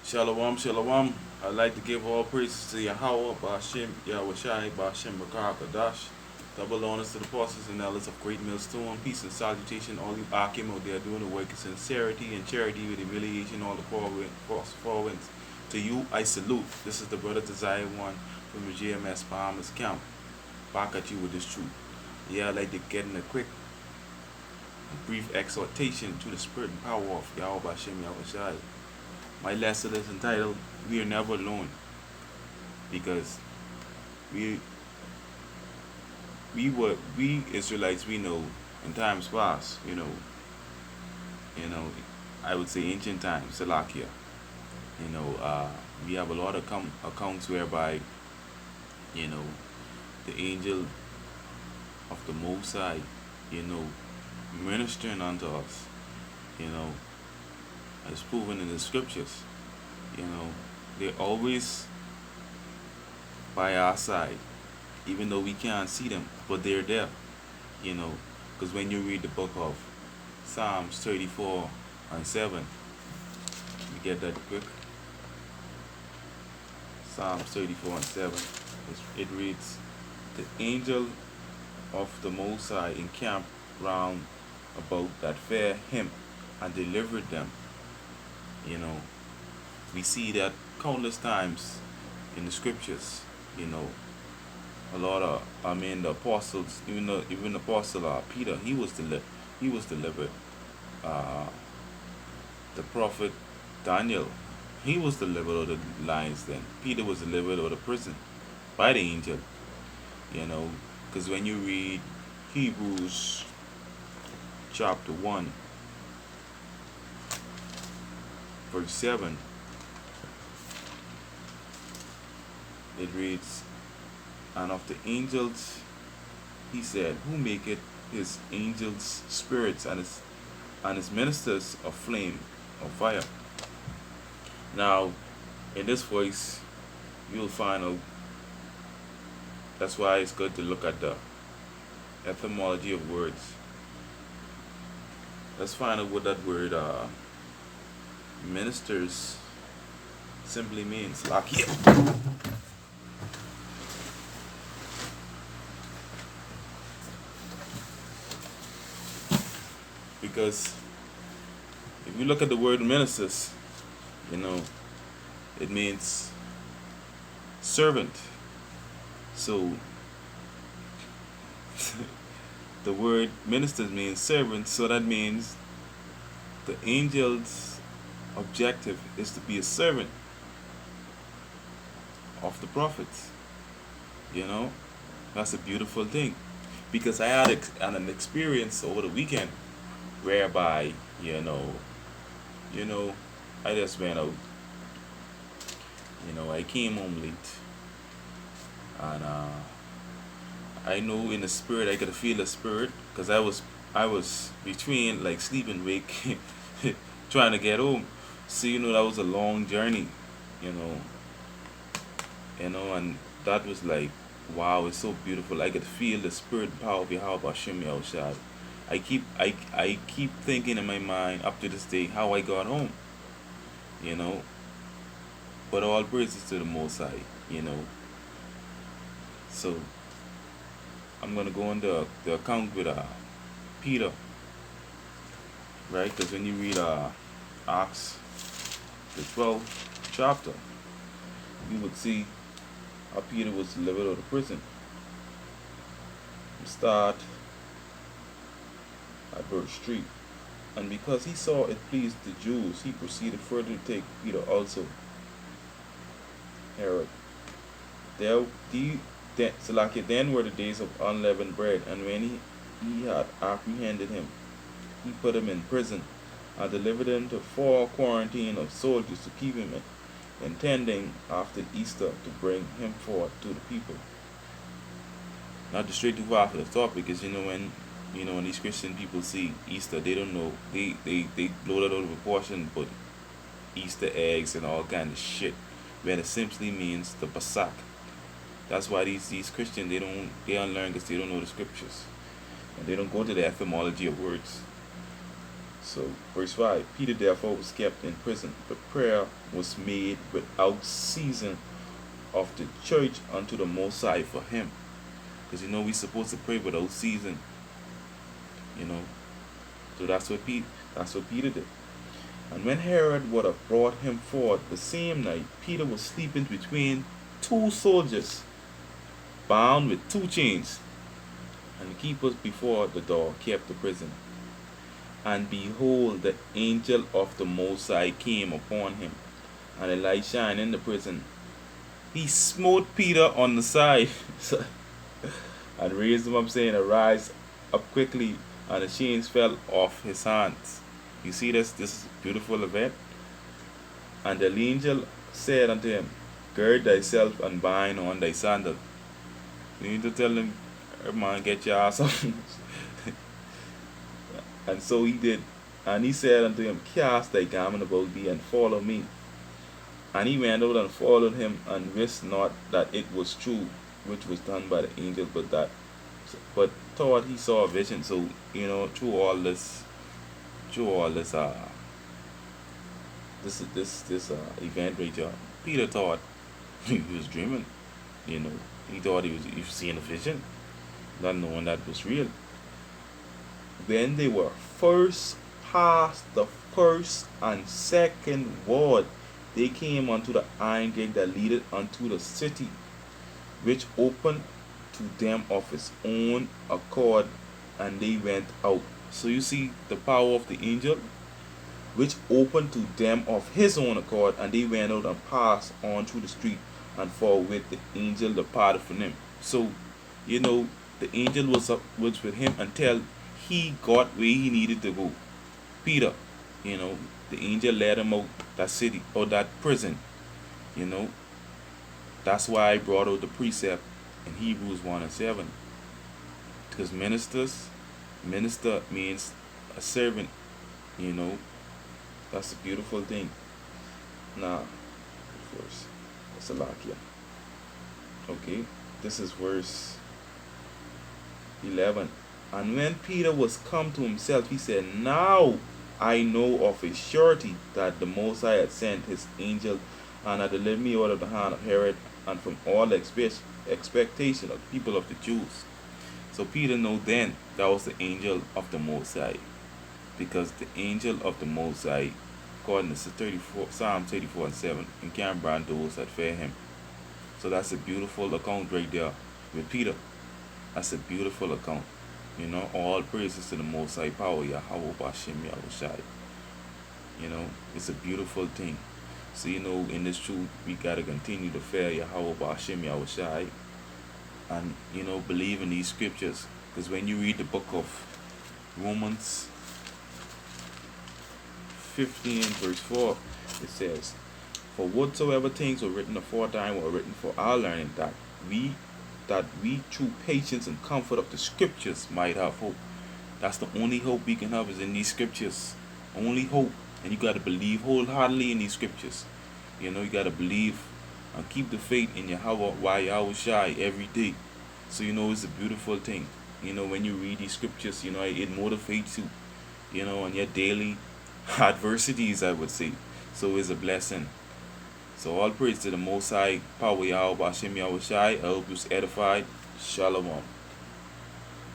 Shalom, shalom. I'd like to give all praises to Yahweh, Ba'ashem, Yahushai, Ba'ashem, Barak, Kadash. Double honors to the apostles and elders of Great Millstone. Peace and salutation, all you Akim out there doing the work in sincerity and charity with humiliation, all the forwards. To you, I salute. This is the brother Tazayawan from the GMS Bahamas Camp. Back at you with this truth. Yeah, I'd like to get in a quick, brief exhortation to the spirit and power of Yahweh, Ba'ashem, Yahushai. My lesson is entitled "We Are Never Alone," because we we Israelites, we know in times past, you know, I would say ancient times, Salakia. We have a lot of accounts whereby, you know, the angel of the Most High, you know, ministering unto us, you know, as proven in the scriptures. They're always by our side, even though we can't see them, but they're there, because when you read the book of Psalms 34 and 7, you get that quick. Psalms 34 and 7, it reads, "The angel of the Most High encamped round about that fear him and delivered them." We see that countless times in the scriptures. A lot of, the apostles, even the apostle Peter, he was delivered. Uh, the prophet Daniel, he was delivered out of the lions. Then Peter was delivered out of prison by the angel. Because when you read Hebrews chapter 1, verse 7, it reads, "And of the angels he said, who maketh his angels spirits and his ministers of flame of fire." Now, in this voice, you'll find out. That's why it's good to look at the etymology of words. Let's find out what that word ministers simply means. Like here. Because if you look at the word ministers, it means servant. So the word ministers means servant, so that means the angel's objective is to be a servant of the prophets. That's a beautiful thing. Because I had an experience over the weekend whereby, I just went out. I came home late, and I know in the spirit, I could feel the spirit, because I was between like sleep and wake, trying to get home. So that was a long journey, and that was like, wow, it's so beautiful. I could feel the spirit and power of Yahweh Hashem Yahushai. I keep thinking in my mind up to this day how I got home, but all praises to the Most High, So I'm gonna go on the account with Peter, right? Because when you read Acts, the 12th chapter, you would see how Peter was delivered out of prison. Start at verse 3. "And because he saw it pleased the Jews, he proceeded further to take Peter also. Herod. Then were the days of unleavened bread, and when he had apprehended him, he put him in prison, and delivered him to 4 quarantine of soldiers to keep him, intending after Easter to bring him forth to the people." Not to stray too far for the thought, because when these Christian people see Easter, they don't know, they blow that out of proportion, but Easter eggs and all kind of shit, when it simply means the Pasak. That's why these Christians, they unlearn, because they don't know the scriptures, and they don't go to the etymology of words. So, verse 5, Peter therefore was kept in prison, but prayer was made without ceasing of the church unto the Most High for him. Because we're supposed to pray without ceasing, you know. So that's what Peter did. And when Herod would have brought him forth the same night, Peter was sleeping between two soldiers, bound with two chains. And the keepers before the door kept the prison. And behold, the angel of the Most High came upon him, and a light shined in the prison. He smote Peter on the side and raised him up, saying, Arise up quickly. And the chains fell off his hands. You see this? This is a beautiful event. And the angel said unto him, Gird thyself and bind on thy sandal. You need to tell him, man, get your ass up. And so he did. And he said unto him, Cast thy garment about thee, and follow me. And he went out and followed him, and wist not that it was true, which was done by the angel, but thought he saw a vision. So, through all this event right here, Peter thought he was dreaming. He thought he was seeing a vision, not knowing that was real. When they were first past the first and second ward, they came unto the iron gate that leadeth unto the city, which opened to them of its own accord, and they went out. So you see the power of the angel, which opened to them of his own accord, and they went out and passed on through the street, and forthwith the angel departed from them. So, the angel was with him until he got where he needed to go. Peter, the angel led him out that city or that prison. That's why I brought out the precept in Hebrews 1:7. Because minister means a servant. That's a beautiful thing. Now, verse, that's a lot here. Okay, this is verse 11. And when Peter was come to himself, he said, Now I know of a surety that the Most High had sent his angel, and had delivered me out of the hand of Herod, and from all the expectation of the people of the Jews. So Peter knew then that was the angel of the Most High, because the angel of the Most High, according to Psalm 34:7, and can brand those that fear him. So that's a beautiful account right there with Peter. That's a beautiful account. All praises to the Most High power, Yahweh Bashem Yahushai. It's a beautiful thing. So, in this truth, we got to continue to fear Yahweh Bashem Yahushai, and, believe in these scriptures. Because when you read the book of Romans 15 verse 4, it says, For whatsoever things were written aforetime were written for our learning, that we through patience and comfort of the scriptures might have hope. That's the only hope we can have, is in these scriptures. Only hope. And you got to believe wholeheartedly in these scriptures. You got to believe and keep the faith in Yahweh Shai every day. So it's a beautiful thing. When you read these scriptures, it motivates you, on your daily adversities, I would say. So it's a blessing. So all praise to the Most High power, Yahweh Bashem Yahushai. I hope you was edified. Shalom.